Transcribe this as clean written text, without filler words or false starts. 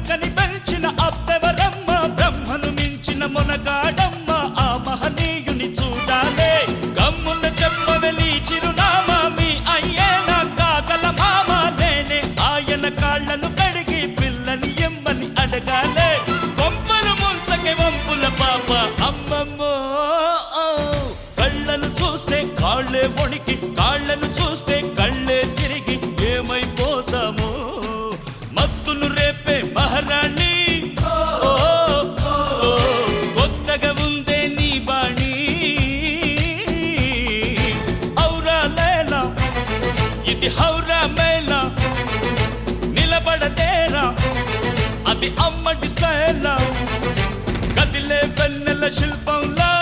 కని పెంచిన అప్పెవరమ్మ బ్రహ్మను మించిన మొనగాడమ్మ ఆ మహనీయుని చూడాలే గమ్మున చెప్పవెలి చిరునామా మీ అయ్యేనా కాగల మామ నేనే ఆయన కాళ్ళను కడిగి పిల్లని ఎమ్మని అడగాలే కొంపలు ముంచకే వంపుల పాప అమ్మమ్మో కళ్ళను చూస్తే కాళ్ళే వణికి కాళ్ళను చూస్తే కళ్ళే తిరిగి ఏమైపోతామో మత్తును రేపే మహారాణి కొత్తగా ఉందే నీ బాణి ఔరా లేలా ఇది హౌరా మేళా నిలబడతేరా అది అమ్మడి స్టైలా కదిలే వెన్నెల శిల్పంలా